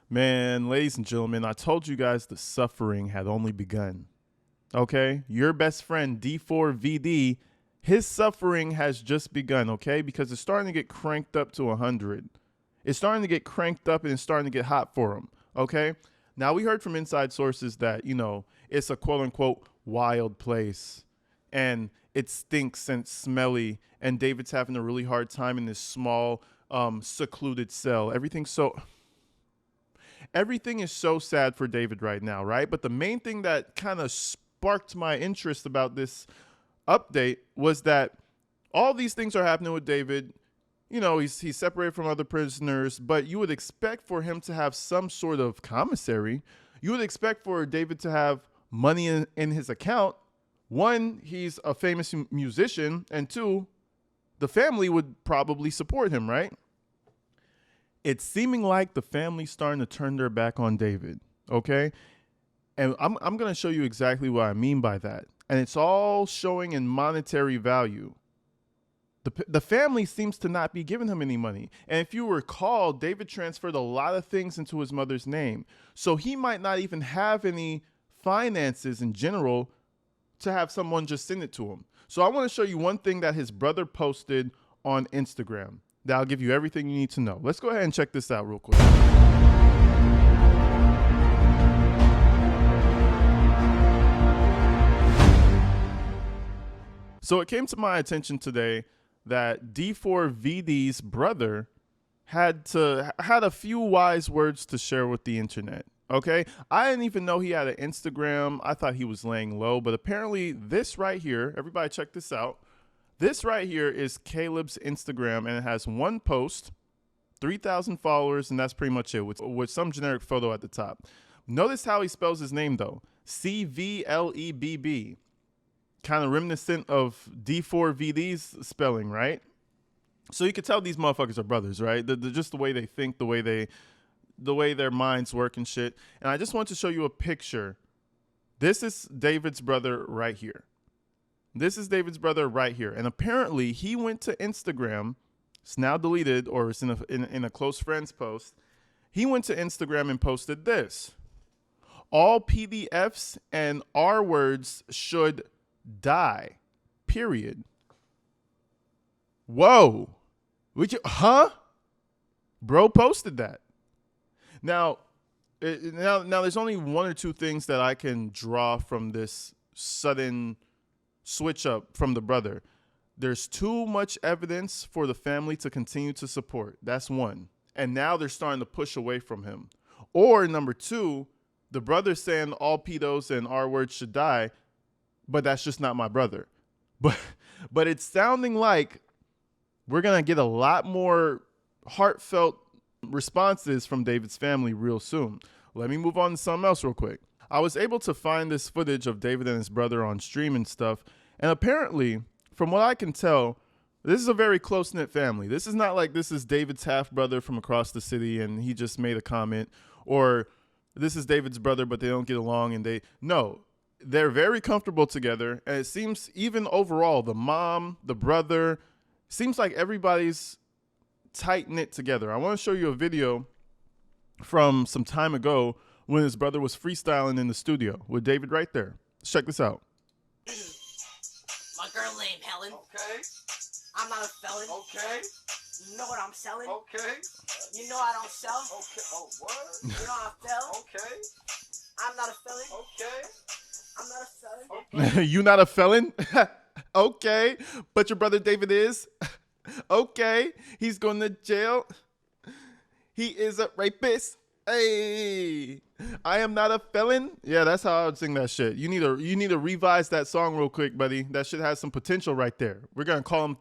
Man, ladies and gentlemen, I told you guys the suffering had only begun. Okay? Your best friend, D4vd, his suffering has just begun, okay? Because it's starting to get cranked up to 100. It's starting to get cranked up and it's starting to get hot for him, okay? Now, we heard from inside sources that, it's a quote unquote wild place and it stinks and it's smelly and David's having a really hard time in this small, secluded cell. Everything is so sad for David right now, right? But the main thing that kind of sparked my interest about this update was that all these things are happening with David. He's separated from other prisoners, but you would expect for him to have some sort of commissary. You would expect for David to have money in his account. One, he's a famous musician, and two, the family would probably support him, right? It's seeming like the family's starting to turn their back on David, okay? And I'm going to show you exactly what I mean by that. And it's all showing in monetary value. The family seems to not be giving him any money. And if you recall, David transferred a lot of things into his mother's name. So he might not even have any finances in general to have someone just send it to him. So I want to show you one thing that his brother posted on Instagram. That'll give you everything you need to know. Let's go ahead and check this out real quick. So it came to my attention today that D4vd's brother had a few wise words to share with the internet. Okay, I didn't even know he had an Instagram. I thought he was laying low, but apparently this right here, everybody check this out. This right here is Caleb's Instagram, and it has one post, 3,000 followers, and that's pretty much it, with some generic photo at the top. Notice how he spells his name, though. CVLEBB. Kind of reminiscent of D4vd's spelling, right? So you could tell these motherfuckers are brothers, right? Just the way they think, the way their minds work and shit. And I just want to show you a picture. This is David's brother right here. This is David's brother right here. And apparently he went to Instagram. It's now deleted, or it's in a close friends post. He went to Instagram and posted this. All PDFs and R words should die. Period. Whoa. Bro posted that. Now there's only one or two things that I can draw from this sudden switch up from the brother. There's too much evidence for the family to continue to support. That's one. And now they're starting to push away from him. Or number two, the brother saying all pedos and R words should die, but that's just not my brother. But it's sounding like we're going to get a lot more heartfelt responses from David's family real soon. Let me move on to something else real quick. I was able to find this footage of David and his brother on stream and stuff. And apparently, from what I can tell, this is a very close-knit family. This is not like this is David's half-brother from across the city and he just made a comment, or this is David's brother but they don't get along and no. They're very comfortable together, and it seems even overall, the mom, the brother, seems like everybody's tight-knit together. I want to show you a video from some time ago when his brother was freestyling in the studio with David right there. Let's check this out. My girl named Helen. Okay. I'm not a felon. Okay. You know what I'm selling? Okay. You know I don't sell? Okay. Oh, what? You know I fell? Okay. I'm not a felon. Okay. I'm not a felon. Okay. You not a felon? Okay. But your brother David is? Okay. He's going to jail. He is a rapist. Hey, I am not a felon. Yeah, that's how I would sing that shit. You need to revise that song real quick, buddy. That shit has some potential right there. We're going to call him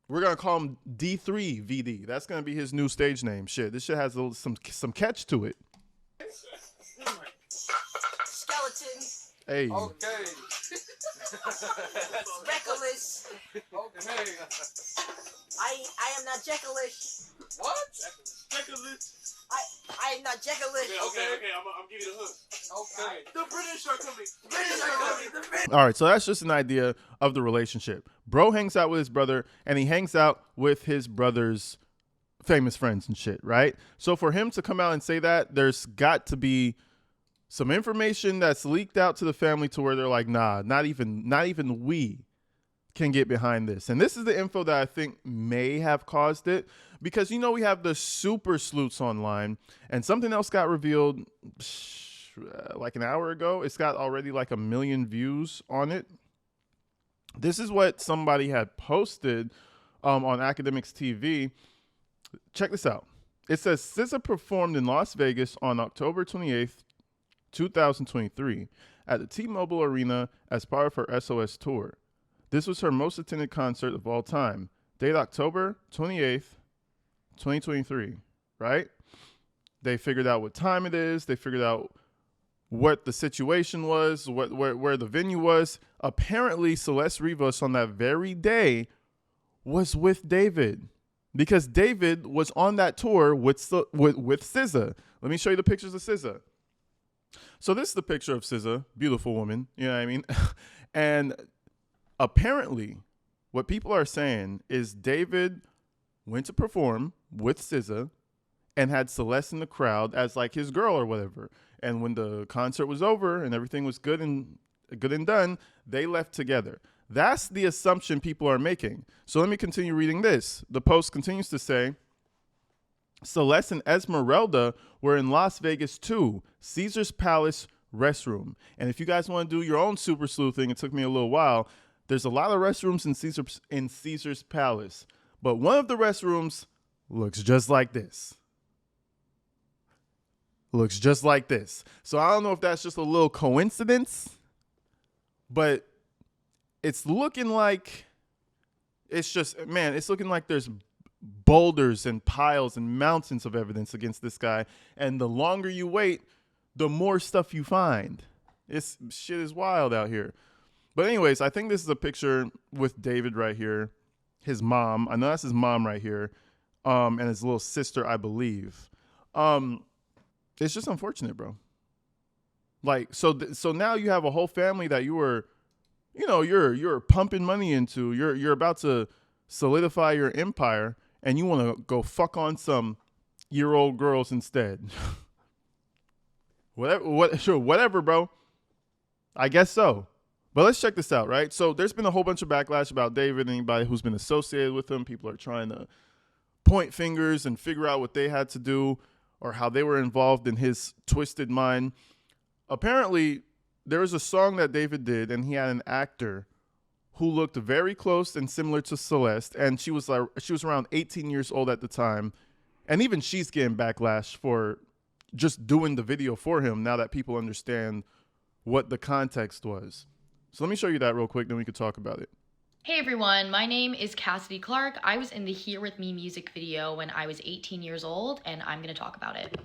We're going to call him D3vd. That's going to be his new stage name. Shit, this shit has some catch to it. Skeleton. Hey. Okay. Reckless. Okay. I am not Jekyll-ish. What? Jekyll-ish. I am not Jekyll-ish. Okay. I'm giving you the hook. Okay. The British are coming. The British are coming. The British. All right, so that's just an idea of the relationship. Bro hangs out with his brother, and he hangs out with his brother's famous friends and shit, right? So for him to come out and say that, there's got to be some information that's leaked out to the family to where they're like, nah, not even we can get behind this. And this is the info that I think may have caused it, because we have the super sleuths online, and something else got revealed like an hour ago. It's got already like 1 million views on it. This is what somebody had posted on Academics TV. Check this out. It says SZA performed in Las Vegas on October 28th, 2023 at the T-Mobile Arena as part of her SOS tour. This was her most attended concert of all time. Date October 28th, 2023, right? They figured out what time it is. They figured out what the situation was, where the venue was. Apparently, Celeste Rivas on that very day was with David, because David was on that tour with SZA. Let me show you the pictures of SZA. So this is the picture of SZA, beautiful woman, you know what I mean? And apparently, what people are saying is David went to perform with SZA and had Celeste in the crowd as like his girl or whatever. And when the concert was over and everything was good and done, they left together. That's the assumption people are making. So let me continue reading this. The post continues to say, Celeste and Esmeralda were in Las Vegas too, Caesar's Palace restroom. And if you guys want to do your own super sleuthing, it took me a little while. There's a lot of restrooms in Caesar's Palace, but one of the restrooms looks just like this. Looks just like this. So I don't know if that's just a little coincidence, but it's looking like it's looking like there's boulders and piles and mountains of evidence against this guy. And the longer you wait, the more stuff you find. Shit is wild out here. But anyways, I think this is a picture with David right here. His mom. I know that's his mom right here. And his little sister, I believe. It's just unfortunate, bro. Like, so now you have a whole family that you're pumping money into. You're about to solidify your empire, and you want to go fuck on some year-old girls instead. Whatever, bro. I guess so. But let's check this out, right? So there's been a whole bunch of backlash about David. Anybody who's been associated with him, people are trying to point fingers and figure out what they had to do or how they were involved in his twisted mind. Apparently, there was a song that David did, and he had an actor who looked very close and similar to Celeste, and she was around 18 years old at the time, and even she's getting backlash for just doing the video for him now that people understand what the context was. So let me show you that real quick, then we could talk about it. Hey everyone, my name is Cassidy Clark. I was in the Here With Me music video when I was 18 years old, and I'm gonna talk about it.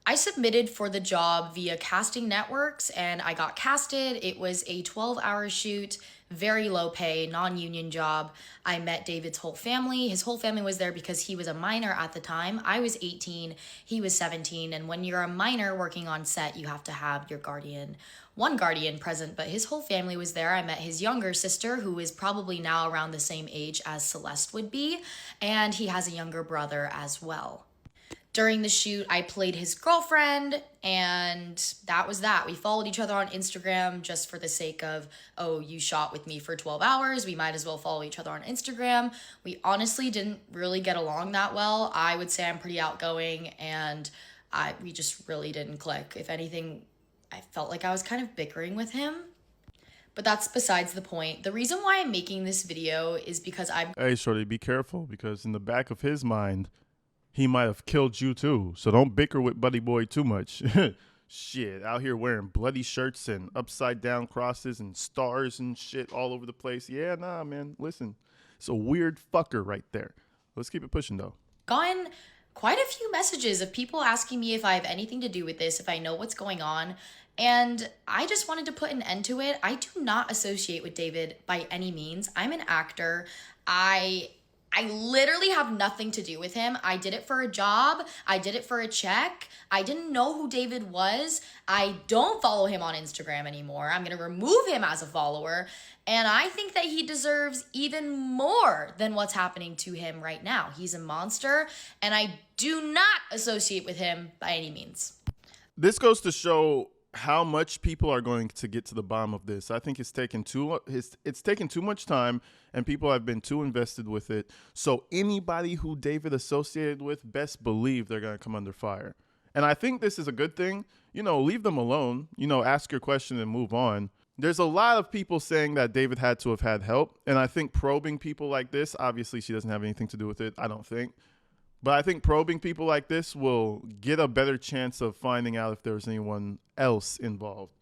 I submitted for the job via casting networks and I got casted. It was a 12-hour shoot, very low pay, non-union job. I met David's whole family. His whole family was there because he was a minor at the time. I was 18, he was 17, and when you're a minor working on set, you have to have your one guardian present, but his whole family was there. I met his younger sister, who is probably now around the same age as Celeste would be, and he has a younger brother as well. During the shoot, I played his girlfriend, and that was that. We followed each other on Instagram just for the sake of, oh, you shot with me for 12 hours. We might as well follow each other on Instagram. We honestly didn't really get along that well. I would say I'm pretty outgoing, and we just really didn't click. If anything, I felt like I was kind of bickering with him. But that's besides the point. The reason why I'm making this video is because Hey, shorty, be careful, because in the back of his mind, he might have killed you too. So don't bicker with Buddy Boy too much. Shit, out here wearing bloody shirts and upside down crosses and stars and shit all over the place. Yeah, nah, man. Listen, it's a weird fucker right there. Let's keep it pushing though. Gotten quite a few messages of people asking me if I have anything to do with this, if I know what's going on. And I just wanted to put an end to it. I do not associate with David by any means. I'm an actor. I I literally have nothing to do with him. I did it for a job. I did it for a check. I didn't know who David was. I don't follow him on Instagram anymore. I'm going to remove him as a follower. And I think that he deserves even more than what's happening to him right now. He's a monster, and I do not associate with him by any means. This goes to show how much people are going to get to the bottom of this. I think it's taken too much time, and people have been too invested with it. So anybody who David associated with, best believe they're going to come under fire. And I think this is a good thing. You know, leave them alone. You know, ask your question and move on. There's a lot of people saying that David had to have had help, and I think probing people like this, obviously she doesn't have anything to do with it, I don't think. But I think probing people like this will get a better chance of finding out if there's anyone else involved.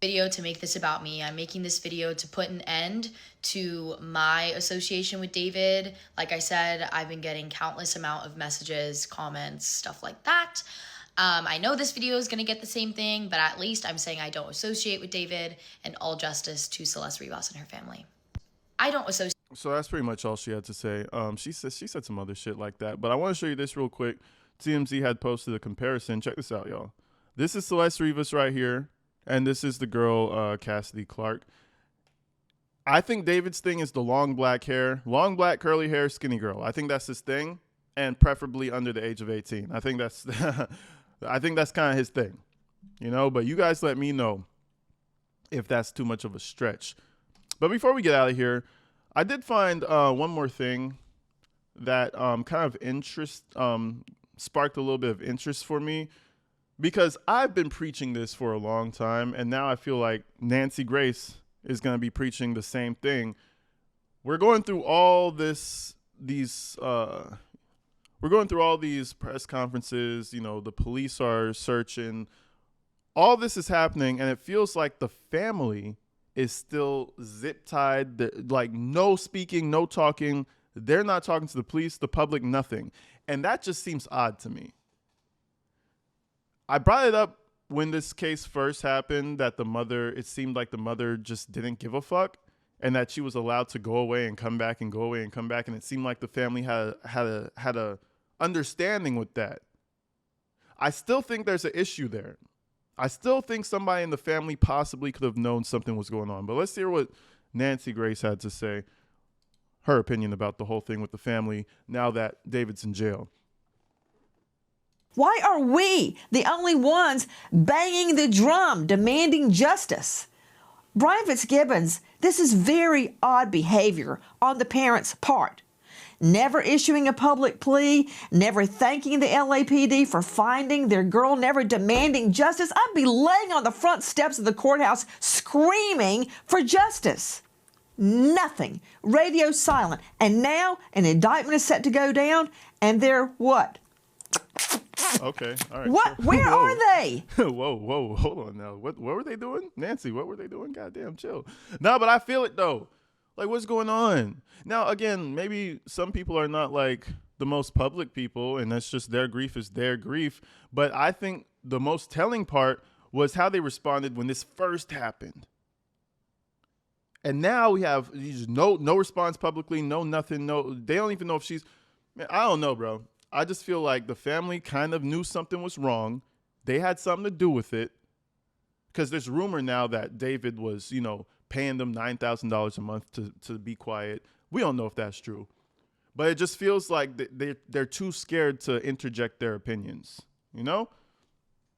Video to make this about me. I'm making this video to put an end to my association with David. Like I said, I've been getting countless amount of messages, comments, stuff like that. I know this video is going to get the same thing, but at least I'm saying I don't associate with David, and all justice to Celeste Rivas and her family. I don't associate. So that's pretty much all she had to say. She said some other shit like that, but I want to show you this real quick. TMZ had posted a comparison. Check this out, y'all. This is Celeste Rivas right here, and this is the girl, Cassidy Clark. I think David's thing is the long black hair, long black curly hair, skinny girl. I think that's his thing, and preferably under the age of 18. I think that's I think that's kind of his thing, you know. But you guys let me know if that's too much of a stretch. But before we get out of here, I did find one more thing that kind of sparked a little bit of interest for me, because I've been preaching this for a long time, and now I feel like Nancy Grace is going to be preaching the same thing. We're going through all these press conferences. You know, the police are searching. All this is happening, and it feels like the family is still zip tied, like no speaking, no talking. They're not talking to the police, the public, nothing. And that just seems odd to me. I brought it up when this case first happened, that it seemed like the mother just didn't give a fuck, and that she was allowed to go away and come back and go away and come back. And it seemed like the family had a understanding with that. I still think there's an issue there. I still think somebody in the family possibly could have known something was going on. But let's hear what Nancy Grace had to say, her opinion about the whole thing with the family now that David's in jail. Why are we the only ones banging the drum, demanding justice? Brian Fitzgibbons, this is very odd behavior on the parents' part. Never issuing a public plea, never thanking the LAPD for finding their girl, never demanding justice. I'd be laying on the front steps of the courthouse screaming for justice. Nothing. Radio silent. And now an indictment is set to go down, and they're what? Okay, all right. What? Where are they? Whoa, hold on now. What were they doing? Nancy, what were they doing? Goddamn, chill. No, but I feel it though. Like, what's going on? Now, again, maybe some people are not like the most public people, and that's just their grief is their grief. But I think the most telling part was how they responded when this first happened. And now we have no response publicly, no nothing, no. They don't even know if she's. Man, I don't know, bro. I just feel like the family kind of knew something was wrong. They had something to do with it, because there's rumor now that David was, paying them $9,000 a month to be quiet. We don't know if that's true, but it just feels like they're too scared to interject their opinions.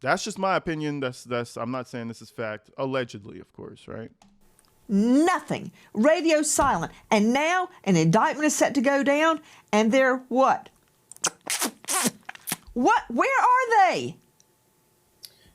That's just my opinion. That's I'm not saying this is fact. Allegedly, of course, right? Nothing. Radio silent. And now an indictment is set to go down, and they're what? What? Where are they?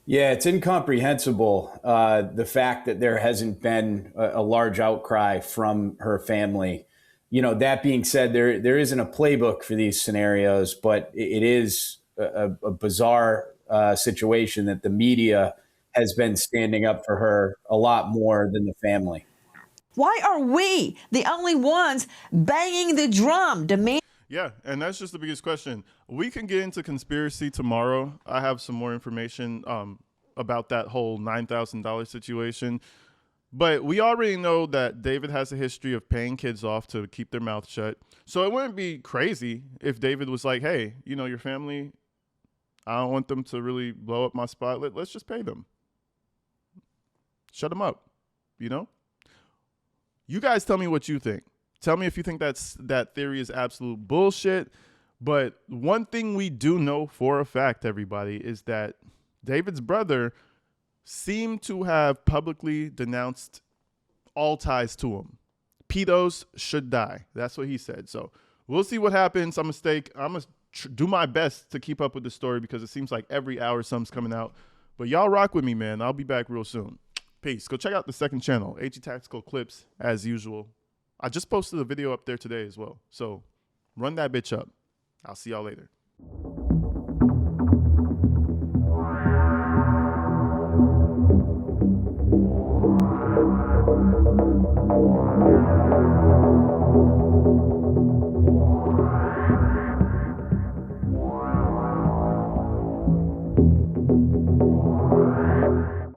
Yeah, it's incomprehensible, the fact that there hasn't been a large outcry from her family. That being said, there isn't a playbook for these scenarios, but it is a bizarre situation that the media has been standing up for her a lot more than the family. Why are we the only ones banging the drum, demanding? Yeah, and that's just the biggest question. We can get into conspiracy tomorrow. I have some more information about that whole $9,000 situation. But we already know that David has a history of paying kids off to keep their mouth shut. So it wouldn't be crazy if David was like, hey, you know, your family, I don't want them to really blow up my spot. Let's just pay them. Shut them up, you know? You guys tell me what you think. Tell me if you think that theory is absolute bullshit. But one thing we do know for a fact, everybody, is that David's brother seemed to have publicly denounced all ties to him. Pedos should die. That's what he said. So we'll see what happens. I'm going to do my best to keep up with the story because it seems like every hour something's coming out. But y'all rock with me, man. I'll be back real soon. Peace. Go check out the second channel, AG Tactical Clips, as usual. I just posted a video up there today as well. So run that bitch up. I'll see y'all later.